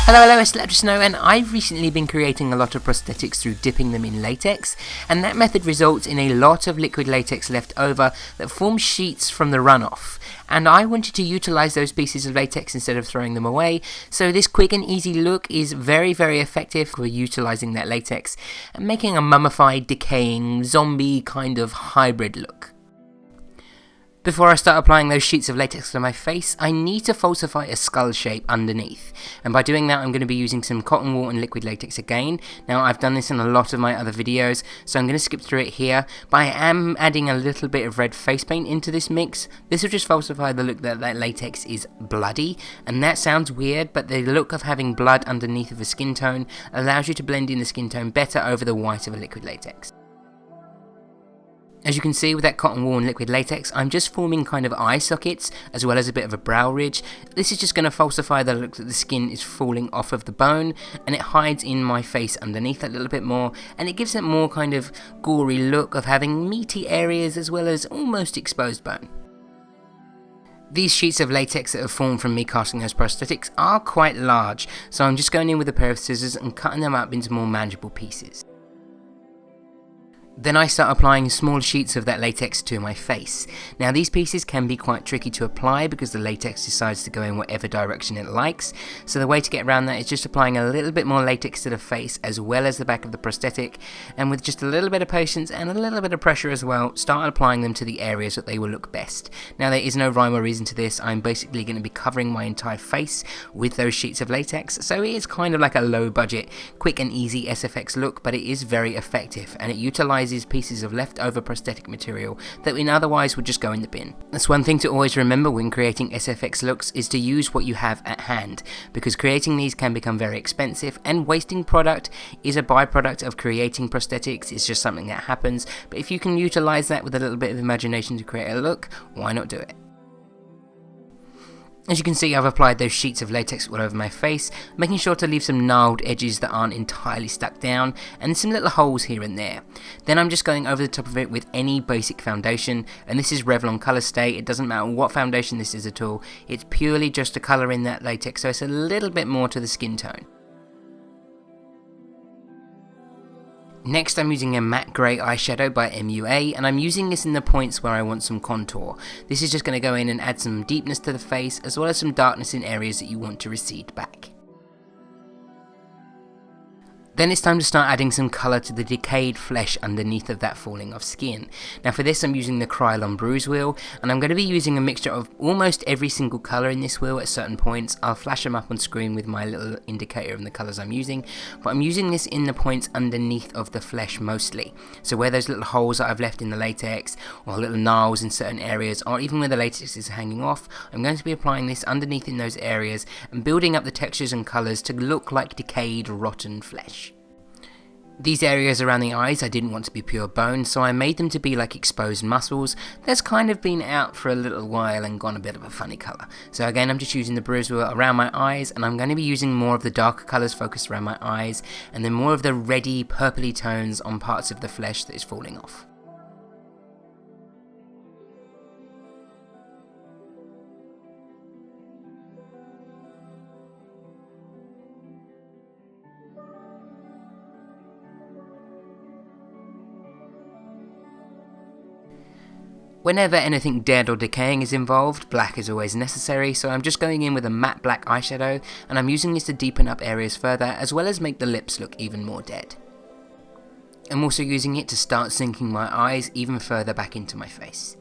Hello, it's ElectraSnow, and I've recently been creating a lot of prosthetics through dipping them in latex, and that method results in a lot of liquid latex left over that forms sheets from the runoff. And I wanted to utilize those pieces of latex instead of throwing them away, so this quick and easy look is very effective for utilizing that latex and making a mummified, decaying, zombie kind of hybrid look. Before I start applying those sheets of latex to my face, I need to falsify a skull shape underneath, and by doing that I'm going to be using some cotton wool and liquid latex again. Now I've done this in a lot of my other videos, so I'm going to skip through it here, but I am adding a little bit of red face paint into this mix. This will just falsify the look that latex is bloody, and that sounds weird, but the look of having blood underneath of a skin tone allows you to blend in the skin tone better over the white of a liquid latex. As you can see with that cotton wool and liquid latex, I'm just forming kind of eye sockets as well as a bit of a brow ridge. This is just going to falsify the look that the skin is falling off of the bone, and it hides in my face underneath a little bit more, and it gives it more kind of gory look of having meaty areas as well as almost exposed bone. These sheets of latex that have formed from me casting those prosthetics are quite large, so I'm just going in with a pair of scissors and cutting them up into more manageable pieces. Then I start applying small sheets of that latex to my face. Now these pieces can be quite tricky to apply because the latex decides to go in whatever direction it likes, so the way to get around that is just applying a little bit more latex to the face as well as the back of the prosthetic, and with just a little bit of patience and a little bit of pressure as well, start applying them to the areas that they will look best. Now there is no rhyme or reason to this. I'm basically going to be covering my entire face with those sheets of latex, so it is kind of like a low budget, quick and easy SFX look, but it is very effective, and it utilizes pieces of leftover prosthetic material that otherwise would just go in the bin. That's one thing to always remember when creating SFX looks, is to use what you have at hand, because creating these can become very expensive, and wasting product is a byproduct of creating prosthetics. It's just something that happens, but if you can utilize that with a little bit of imagination to create a look, why not do it? As you can see, I've applied those sheets of latex all over my face, making sure to leave some gnarled edges that aren't entirely stuck down, and some little holes here and there. Then I'm just going over the top of it with any basic foundation, and this is Revlon Color Stay. It doesn't matter what foundation this is at all, it's purely just to colour in that latex, so it's a little bit more to the skin tone. Next I'm using a matte grey eyeshadow by MUA, and I'm using this in the points where I want some contour. This is just going to go in and add some deepness to the face as well as some darkness in areas that you want to recede back. Then it's time to start adding some colour to the decayed flesh underneath of that falling off skin. Now for this I'm using the Krylon Bruise wheel, and I'm going to be using a mixture of almost every single colour in this wheel at certain points. I'll flash them up on screen with my little indicator of the colours I'm using, but I'm using this in the points underneath of the flesh mostly. So where those little holes that I've left in the latex, or little gnarls in certain areas, or even where the latex is hanging off, I'm going to be applying this underneath in those areas and building up the textures and colours to look like decayed, rotten flesh. These areas around the eyes I didn't want to be pure bone, so I made them to be like exposed muscles that's kind of been out for a little while and gone a bit of a funny colour. So again, I'm just using the bruise wheel around my eyes, and I'm going to be using more of the darker colours focused around my eyes, and then more of the reddy, purpley tones on parts of the flesh that is falling off. Whenever anything dead or decaying is involved, black is always necessary, so I'm just going in with a matte black eyeshadow, and I'm using this to deepen up areas further as well as make the lips look even more dead. I'm also using it to start sinking my eyes even further back into my face.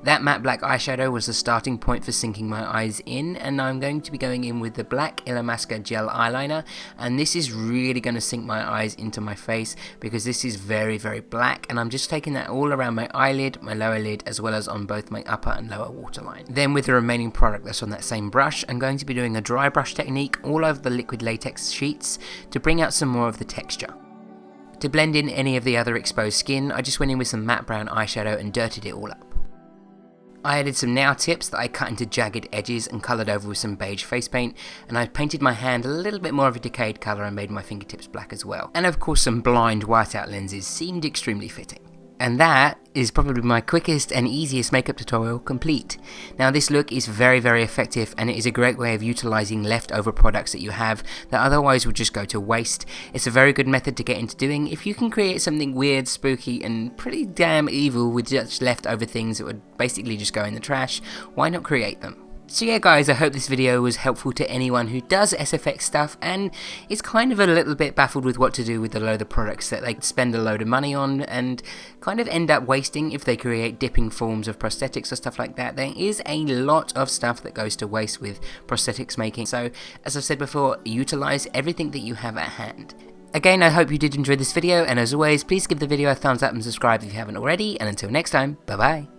That matte black eyeshadow was the starting point for sinking my eyes in, and I'm going to be going in with the black Illamasqua gel eyeliner, and this is really going to sink my eyes into my face because this is very, very black, and I'm just taking that all around my eyelid, my lower lid, as well as on both my upper and lower waterline. Then with the remaining product that's on that same brush, I'm going to be doing a dry brush technique all over the liquid latex sheets to bring out some more of the texture. To blend in any of the other exposed skin, I just went in with some matte brown eyeshadow and dirtied it all up. I added some nail tips that I cut into jagged edges and coloured over with some beige face paint, and I painted my hand a little bit more of a decayed colour and made my fingertips black as well. And of course some blind whiteout lenses seemed extremely fitting. And that is probably my quickest and easiest makeup tutorial complete. Now this look is very, very effective, and it is a great way of utilising leftover products that you have that otherwise would just go to waste. It's a very good method to get into doing. If you can create something weird, spooky and pretty damn evil with just leftover things that would basically just go in the trash, why not create them? So yeah guys, I hope this video was helpful to anyone who does SFX stuff and is kind of a little bit baffled with what to do with a load of products that they spend a load of money on and kind of end up wasting if they create dipping forms of prosthetics or stuff like that. There is a lot of stuff that goes to waste with prosthetics making, so as I've said before, utilise everything that you have at hand. Again, I hope you did enjoy this video, and as always, please give the video a thumbs up and subscribe if you haven't already, and until next time, bye bye.